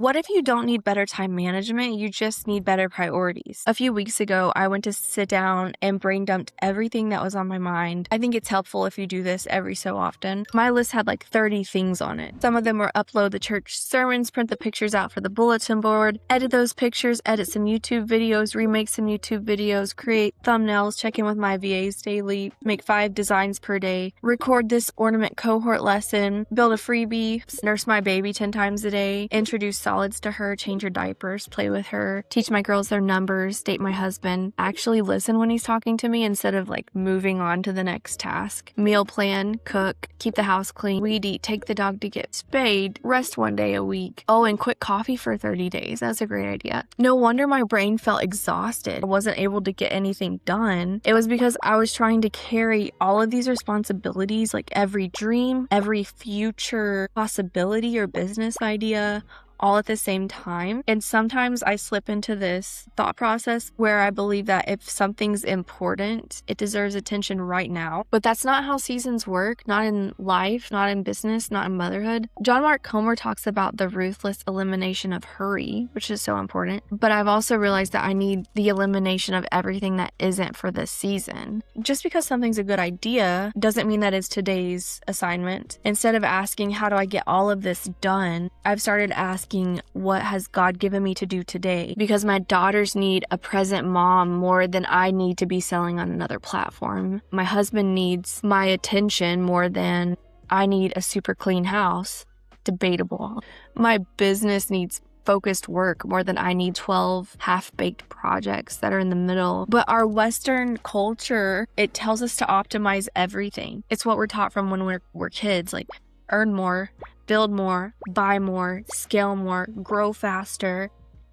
What if you don't need better time management? You just need better priorities. A few weeks ago, I went to sit down and brain dumped everything that was on my mind. I think it's helpful if you do this every so often. My list had like 30 things on it. Some of them were upload the church sermons, print the pictures out for the bulletin board, edit those pictures, edit some YouTube videos, remake some YouTube videos, create thumbnails, check in with my VAs daily, make 5 designs per day, record this ornament cohort lesson, build a freebie, nurse my baby 10 times a day, introduce solids to her, change her diapers, play with her, teach my girls their numbers, date my husband, actually listen when he's talking to me instead of like moving on to the next task, meal plan, cook, keep the house clean, weed eat, take the dog to get spayed, rest 1 day a week. Oh, and quit coffee for 30 days. That's a great idea. No wonder my brain felt exhausted. I wasn't able to get anything done. It was because I was trying to carry all of these responsibilities, like every dream, every future possibility or business idea, all at the same time. And sometimes I slip into this thought process where I believe that if something's important, it deserves attention right now. But that's not how seasons work, not in life, not in business, not in motherhood. John Mark Comer talks about the ruthless elimination of hurry, which is so important. But I've also realized that I need the elimination of everything that isn't for this season. Just because something's a good idea doesn't mean that it's today's assignment. Instead of asking, how do I get all of this done? I've started asking, what has God given me to do today? Because my daughters need a present mom more than I need to be selling on another platform. My husband needs my attention more than I need a super clean house. Debatable. My business needs focused work more than I need 12 half-baked projects that are in the middle. But our Western culture, it tells us to optimize everything. It's what we're taught from when we're kids, like earn more, build more, buy more, scale more, grow faster.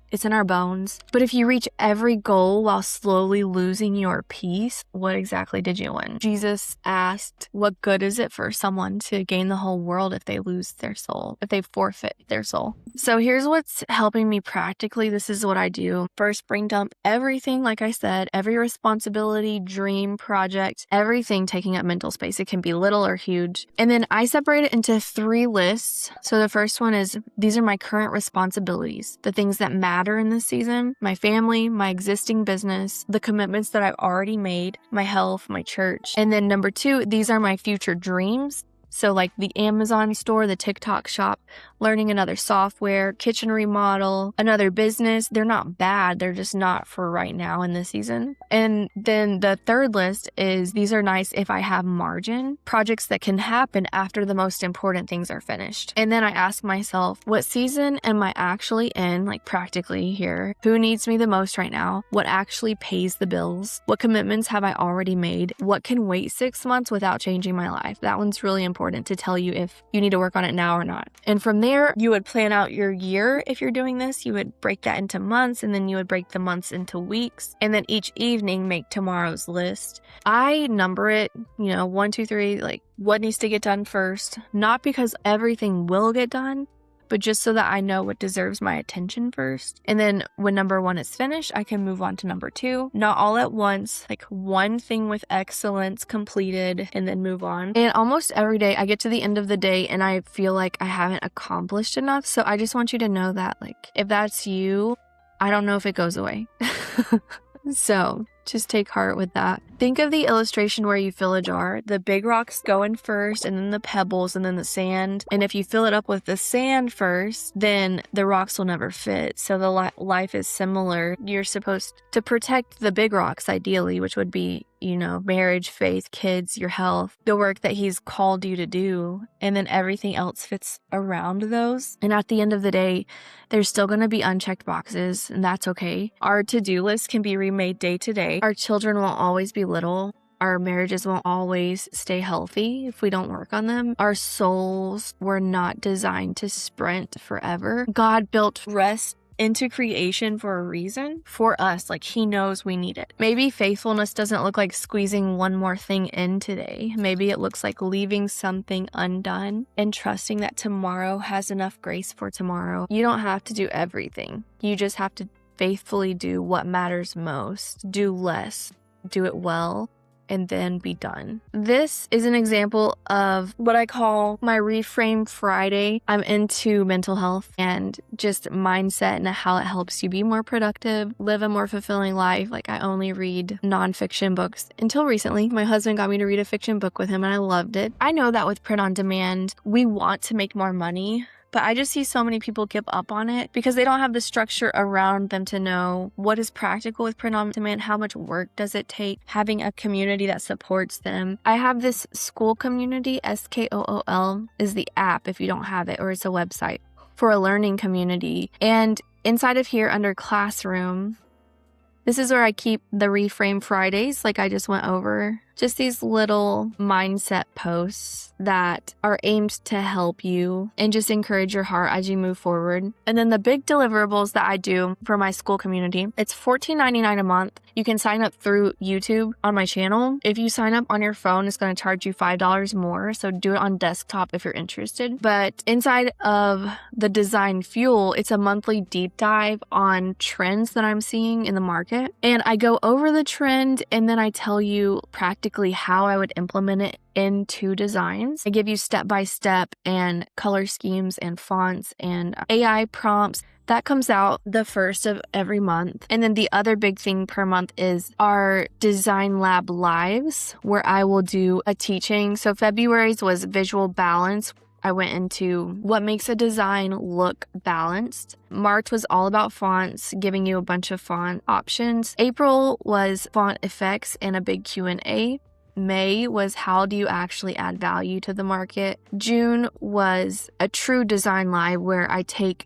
It's in our bones. But if you reach every goal while slowly losing your peace, what exactly did you win? Jesus asked, what good is it for someone to gain the whole world if they lose their soul, if they forfeit their soul? So here's what's helping me practically. This is what I do. First, brain dump everything, like I said, every responsibility, dream, project, everything taking up mental space. It can be little or huge. And then I separate it into 3 lists. So the first one is, these are my current responsibilities, the things that matter in this season, my family, my existing business, the commitments that I've already made, my health, my church. And then number 2, these are my future dreams. So like the Amazon store, the TikTok shop, learning another software, kitchen remodel, another business. They're not bad. They're just not for right now in this season. And then the 3rd list is, these are nice if I have margin, projects that can happen after the most important things are finished. And then I ask myself, what season am I actually in, like practically here? Who needs me the most right now? What actually pays the bills? What commitments have I already made? What can wait 6 months without changing my life? That one's really important to tell you if you need to work on it now or not. And from there, you would plan out your year. If you're doing this, you would break that into months, and then you would break the months into weeks. And then each evening, make tomorrow's list. I number it, 1, 2, 3, like what needs to get done first. Not because everything will get done, but just so that I know what deserves my attention first. And then when number 1 is finished, I can move on to number 2. Not all at once, like one thing with excellence completed and then move on. And almost every day I get to the end of the day and I feel like I haven't accomplished enough. So I just want you to know that, like, if that's you, I don't know if it goes away. So just take heart with that. Think of the illustration where you fill a jar. The big rocks go in first, and then the pebbles, and then the sand. And if you fill it up with the sand first, then the rocks will never fit. So the life is similar. You're supposed to protect the big rocks, ideally, which would be, marriage, faith, kids, your health, the work that he's called you to do. And then everything else fits around those. And at the end of the day, there's still going to be unchecked boxes, and that's okay. Our to-do list can be remade day to day. Our children won't always be little. Our marriages won't always stay healthy if we don't work on them. Our souls were not designed to sprint forever. God built rest into creation for a reason, for us. Like, he knows we need it. Maybe faithfulness doesn't look like squeezing one more thing in today. Maybe it looks like leaving something undone and trusting that tomorrow has enough grace for tomorrow. You don't have to do everything. You just have to faithfully do what matters most. Do less. Do it well. and then be done. This is an example of what I call my Reframe Friday. I'm into mental health and just mindset and how it helps you be more productive, live a more fulfilling life. Like, I only read nonfiction books until recently. My husband got me to read a fiction book with him and I loved it. I know that with print on demand, we want to make more money, but I just see so many people give up on it because they don't have the structure around them to know what is practical with print on demand, how much work does it take, having a community that supports them. I have this school community, SKOOL is the app if you don't have it, or it's a website for a learning community. And inside of here under classroom, this is where I keep the Reframe Fridays, like I just went over. Just these little mindset posts that are aimed to help you and just encourage your heart as you move forward. And then the big deliverables that I do for my school community, it's $14.99 a month. You can sign up through YouTube on my channel. If you sign up on your phone, it's going to charge you $5 more. So do it on desktop if you're interested. But inside of the Design Fuel, it's a monthly deep dive on trends that I'm seeing in the market. And I go over the trend and then I tell you practically how I would implement it into designs. I give you step-by-step and color schemes and fonts and AI prompts. That comes out the first of every month. And then the other big thing per month is our Design Lab Lives, where I will do a teaching. So February's was visual balance. I went into what makes a design look balanced. March was all about fonts, giving you a bunch of font options. April was font effects and a big Q&A. May was how do you actually add value to the market. June was a true design live where I took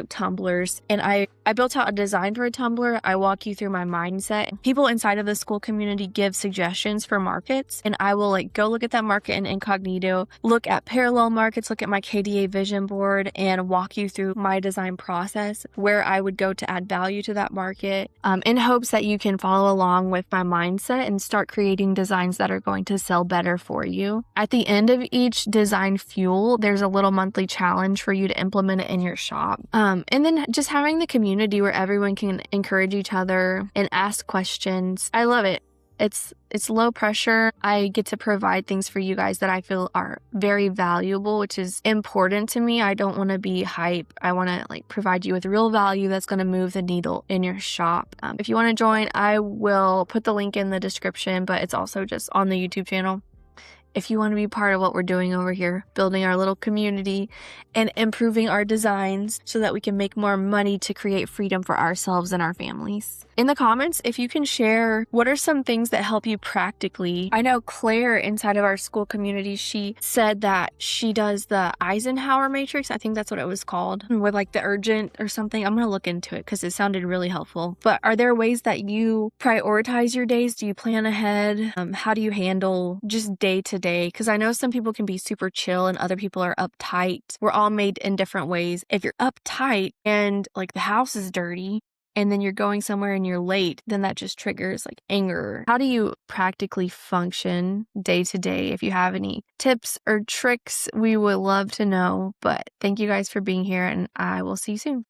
tumblers and I built out a design for a tumbler. I walk you through my mindset. People inside of the school community give suggestions for markets and I will go look at that market in incognito, look at parallel markets, look at my KDA vision board and walk you through my design process where I would go to add value to that market in hopes that you can follow along with my mindset and start creating designs that are going to sell better for you. At the end of each Design Fuel, there's a little monthly challenge for you to implement it in your shop. And then just having the community where everyone can encourage each other and ask questions. I love it. It's low pressure. I get to provide things for you guys that I feel are very valuable, which is important to me. I don't want to be hype. I want to provide you with real value that's going to move the needle in your shop. If you want to join, I will put the link in the description, but it's also just on the YouTube channel. If you want to be part of what we're doing over here, building our little community and improving our designs so that we can make more money to create freedom for ourselves and our families. In the comments, if you can share what are some things that help you practically. I know Claire inside of our school community, she said that she does the Eisenhower matrix. I think that's what it was called, with the urgent or something. I'm going to look into it because it sounded really helpful. But are there ways that you prioritize your days? Do you plan ahead? How do you handle just day to day? Because I know some people can be super chill and other people are uptight. We're all made in different ways. If you're uptight and the house is dirty, and then you're going somewhere and you're late, then that just triggers anger. How do you practically function day to day? If you have any tips or tricks, we would love to know. But thank you guys for being here and I will see you soon.